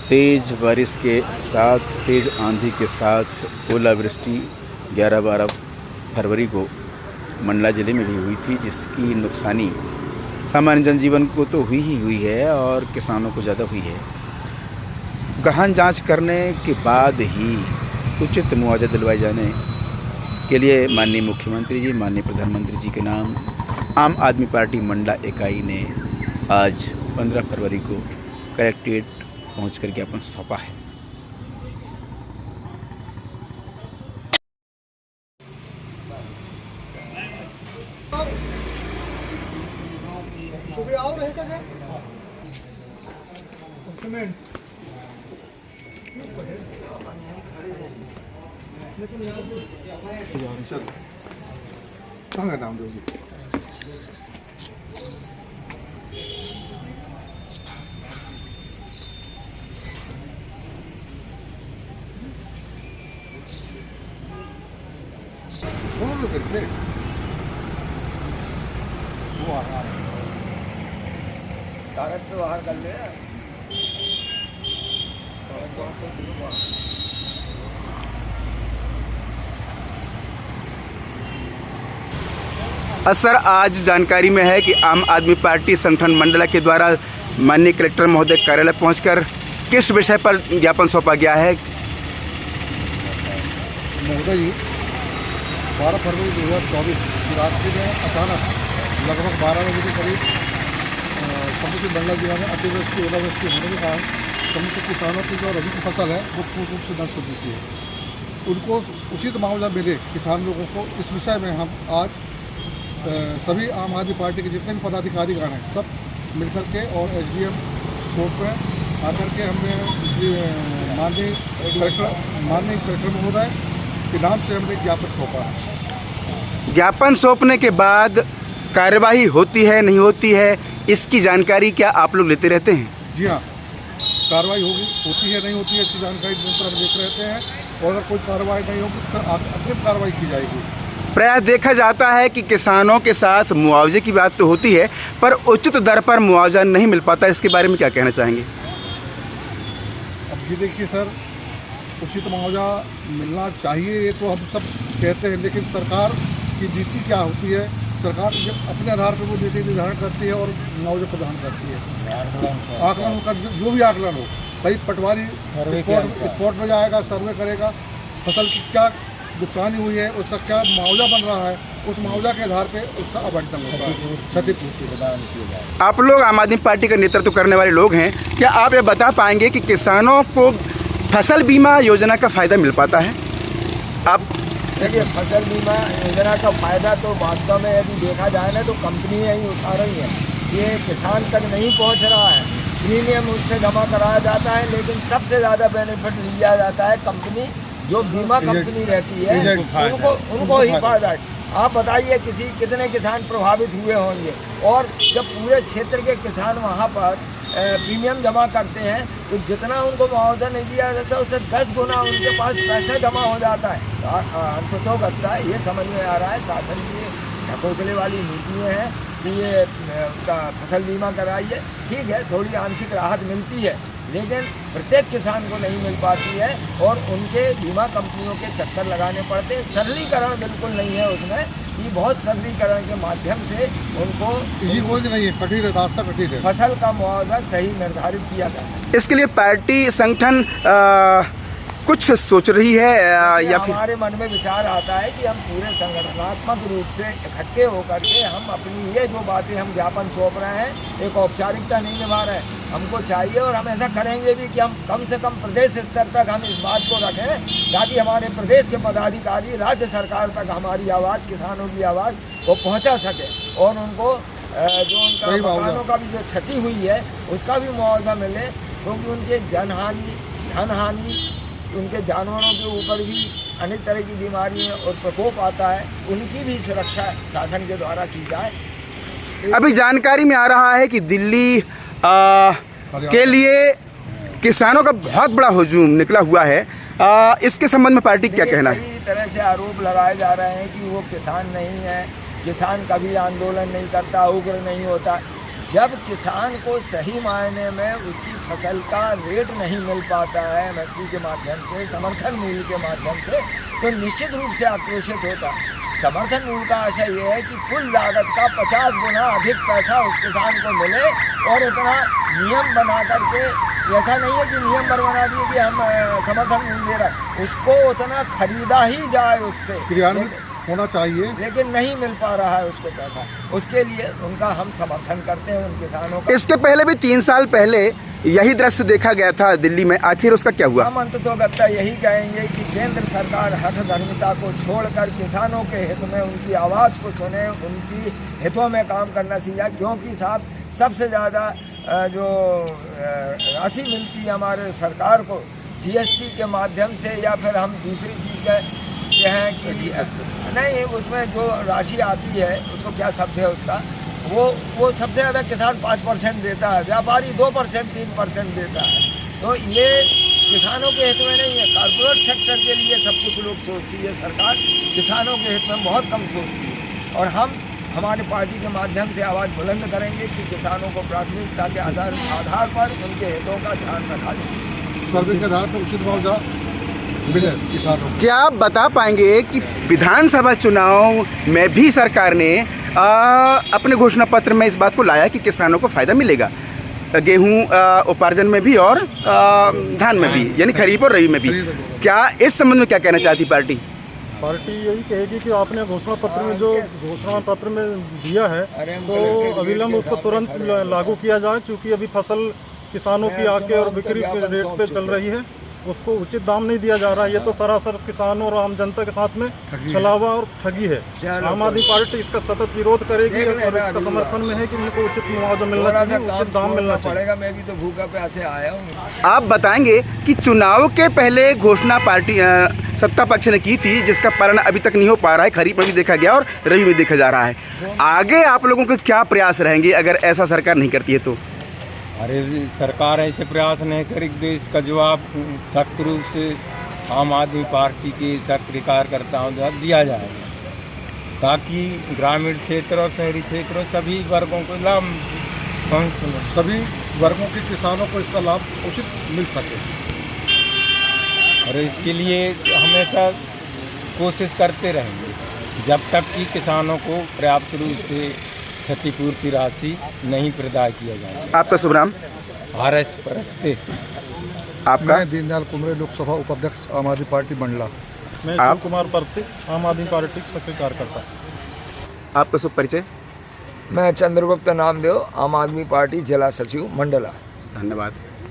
तेज़ बारिश के साथ, तेज़ आंधी के साथ ओलावृष्टि 11-12 फरवरी को मंडला ज़िले में भी हुई थी, जिसकी नुकसानी सामान्य जनजीवन को तो हुई ही हुई है और किसानों को ज़्यादा हुई है। गहन जांच करने के बाद ही उचित मुआवजा दिलवाए जाने के लिए माननीय मुख्यमंत्री जी, माननीय प्रधानमंत्री जी के नाम आम आदमी पार्टी मंडला इकाई ने आज 15 फरवरी को कलेक्ट्रेट पहुंचकर ज्ञापन सौंपा है। कहाँ का नाम दोगी? वो आ रहा है, कागज तो बाहर कर ले। सर, आज जानकारी में है कि आम आदमी पार्टी संगठन मंडला के द्वारा माननीय कलेक्टर महोदय कार्यालय पहुंचकर किस विषय पर ज्ञापन सौंपा गया है? महोदय जी, 12 फरवरी 2024 की रात्रि में अचानक लगभग 12 बजे के करीब समूचे मंडला जिला में अतिवृष्टि ओलावृष्टि होने के कारण समूचे किसानों की जो रबी की फसल है वो पूर्ण रूप से नष्ट हो चुकी है। उनको उचित मुआवजा मिले किसान लोगों को, इस विषय में हम आज सभी आम आदमी पार्टी के जितने भी पदाधिकारीगण हैं सब मिलकर के और एसडीएम कोर्ट में आकर के हमने माननीय कलेक्टर महोदय के नाम से हमने ज्ञापन सौंपा है। ज्ञापन सौंपने के बाद कार्यवाही होती है नहीं होती है, इसकी जानकारी क्या आप लोग लेते रहते हैं? जी हाँ, कार्रवाई होती है नहीं होती है इसकी जानकारी निरंतर हम लेते रहते हैं और अगर कोई कार्रवाई नहीं होगी तो अग्रिम कार्रवाई की जाएगी। प्रायः देखा जाता है कि किसानों के साथ मुआवजे की बात तो होती है पर उचित दर पर मुआवजा नहीं मिल पाता, इसके बारे में क्या कहना चाहेंगे? अब ये देखिए सर, उचित मुआवजा मिलना चाहिए ये तो हम सब कहते हैं, लेकिन सरकार की नीति क्या होती है? सरकार अपने आधार पर वो नीति निर्धारण करती है और मुआवजा प्रदान करती है। आकलन का जो भी आकलन हो, भाई पटवारी स्पॉट में जाएगा, सर्वे करेगा, फसल की क्या नुकसानी हुई है, उसका क्या मुआवजा बन रहा है, उस मुआवजा के आधार पे उसका आवंटन होता है, क्षतिपूर्ति प्रदान की जाए। आप लोग आम आदमी पार्टी का नेतृत्व करने वाले लोग हैं, क्या आप ये बता पाएंगे कि किसानों को फसल बीमा योजना का फ़ायदा मिल पाता है? आप देखिए, फसल बीमा योजना का फ़ायदा तो वास्तव में यदि देखा जाए ना तो कंपनियाँ ही उठा रही हैं, ये किसान तक नहीं पहुंच रहा है। प्रीमियम उससे जमा कराया जाता है, लेकिन सबसे ज़्यादा बेनिफिट लिया जाता है कंपनी, जो बीमा कंपनी रहती है उनको ही फायदा है। आप बताइए कितने किसान प्रभावित हुए होंगे, और जब पूरे क्षेत्र के किसान वहाँ पर प्रीमियम जमा करते हैं तो जितना उनको मुआवजा नहीं दिया जाता उससे 10 गुना उनके पास पैसा जमा हो जाता है। अंततोगत्ता ये समझ में आ रहा है शासन की ढकोसले वाली नीतियाँ हैं कि ये उसका फसल बीमा कराइए, ठीक है, थोड़ी आंशिक राहत मिलती है, लेकिन प्रत्येक किसान को नहीं मिल पाती है और उनके बीमा कंपनियों के चक्कर लगाने पड़ते हैं। सरलीकरण बिल्कुल नहीं है उसमें, ये बहुत सरलीकरण के माध्यम से उनको कोई नहीं है, कठिन है, रास्ता कठिन है, फसल का मुआवजा सही निर्धारित किया जा सकता है। इसके लिए पार्टी संगठन कुछ सोच रही है या फिर हमारे मन में विचार आता है कि हम पूरे संगठनात्मक रूप से इकट्ठे होकर के हम अपनी ये जो बातें हम ज्ञापन सौंप रहे हैं एक औपचारिकता नहीं निभा रहे हैं, हमको चाहिए और हम ऐसा करेंगे भी कि हम कम से कम प्रदेश स्तर तक हम इस बात को रखें ताकि हमारे प्रदेश के पदाधिकारी राज्य सरकार तक हमारी आवाज़, किसानों की आवाज़ वो पहुँचा सके और उनको जो उनका मकानों का भी जो क्षति हुई है उसका भी मुआवजा मिले, क्योंकि उनके जनहानि, धनहानि, उनके जानवरों के ऊपर भी अनेक तरह की बीमारियां और प्रकोप आता है, उनकी भी सुरक्षा शासन के द्वारा की जाए। अभी जानकारी में आ रहा है कि दिल्ली के लिए किसानों का बहुत बड़ा हुजूम निकला हुआ है, इसके संबंध में पार्टी क्या कहना है? कई तरह से आरोप लगाए जा रहे हैं कि वो किसान नहीं है, किसान कभी आंदोलन नहीं करता, उग्र नहीं होता। जब किसान को सही मायने में उसकी फसल का रेट नहीं मिल पाता है MSP के माध्यम से, समर्थन मूल्य के माध्यम से, तो निश्चित रूप से आक्रोशित होता है। समर्थन मूल्य का आशय ये है कि कुल लागत का 50 गुना अधिक पैसा उस किसान को मिले, और उतना नियम बना करके, ऐसा नहीं है कि नियम बना दिए कि हम समर्थन मूल्य दे रहे हैं, उसको उतना खरीदा ही जाए उससे, क्रियान्वित होना चाहिए, लेकिन नहीं मिल पा रहा है उसको पैसा। उसके लिए उनका हम समर्थन करते हैं, उन किसानों का। इसके पहले भी 3 साल पहले यही दृश्य देखा गया था दिल्ली में, आखिर उसका क्या हुआ? हम अंततोगत्ता यही कहेंगे कि केंद्र सरकार हठधर्मिता को छोड़कर किसानों के हित में उनकी आवाज़ को सुने, उनकी हितों में काम करना सीखा, क्योंकि साहब सबसे ज़्यादा जो राशि मिलती है हमारे सरकार को GST के माध्यम से, या फिर हम दूसरी चीज़ कहते हैं कि नहीं, उसमें जो राशि आती है, उसको क्या शब्द है उसका, वो सबसे ज़्यादा किसान 5% देता है, व्यापारी 2%, 3% देता है। तो ये किसानों के हित में नहीं है, कॉर्पोरेट सेक्टर के लिए सब कुछ लोग सोचती है सरकार, किसानों के हित में बहुत कम सोचती है। और हम हमारे पार्टी के माध्यम से आवाज़ बुलंद करेंगे कि किसानों को प्राथमिकता के आधार पर उनके हितों का ध्यान रखा जाए, सर्वे के आधार पर उचित मुआवजा मिले किसानों को। क्या आप बता पाएंगे कि विधानसभा चुनाव में भी सरकार ने अपने घोषणा पत्र में इस बात को लाया कि किसानों को फायदा मिलेगा, गेहूं उपार्जन में भी और धान में भी, यानी खरीफ और रबी में भी? क्या इस संबंध में क्या कहना चाहती पार्टी? पार्टी यही कहेगी कि आपने घोषणा पत्र में जो घोषणा पत्र में दिया है तो अविलंब उसको तुरंत लागू किया जाए, क्योंकि अभी फसल किसानों की आके और बिक्री रेट पे चल रही है, उसको उचित दाम नहीं दिया जा रहा है। ये तो सरासर किसानों और आम जनता के साथ में छलावा और ठगी है। आम आदमी पार्टी इसका सतत विरोध करेगी और इसका समर्थन में है कि उनको उचित मुआवजा मिलना चाहिए, उचित दाम मिलना चाहिए। मैं भी तो भूखा प्यासे आया हूँ। आप बताएंगे कि चुनाव के पहले घोषणा पार्टी सत्ता पक्ष ने की थी, जिसका पालन अभी तक नहीं हो पा रहा है, खरीफ में भी देखा गया और रबी में देखा जा रहा है। आगे आप लोगों के क्या प्रयास रहेंगे अगर ऐसा सरकार नहीं करती है तो? अरे सरकार ऐसे प्रयास नहीं करेगी तो इसका जवाब सख्त रूप से आम आदमी पार्टी के सक्रिय कार्यकर्ताओं द्वारा दिया जाएगा, ताकि ग्रामीण क्षेत्र और शहरी क्षेत्रों सभी वर्गों को लाभ पहुँचे, सभी वर्गों के किसानों को इसका लाभ उचित मिल सके। और इसके लिए हमेशा कोशिश करते रहेंगे जब तक कि किसानों को पर्याप्त रूप से क्षतिपूर्ति राशि नहीं प्रदान किया जाए। आपका शुभ नाम? RS परस्ते। आपका? मैं दीनदयाल कुमरे, लोकसभा उपाध्यक्ष, आम आदमी पार्टी मंडला। मैं शिव कुमार परती, आम आदमी पार्टी सक्रिय कार्यकर्ता। आपका शुभ परिचय? मैं चंद्रगुप्त नामदेव, आम आदमी पार्टी जिला सचिव मंडला। धन्यवाद।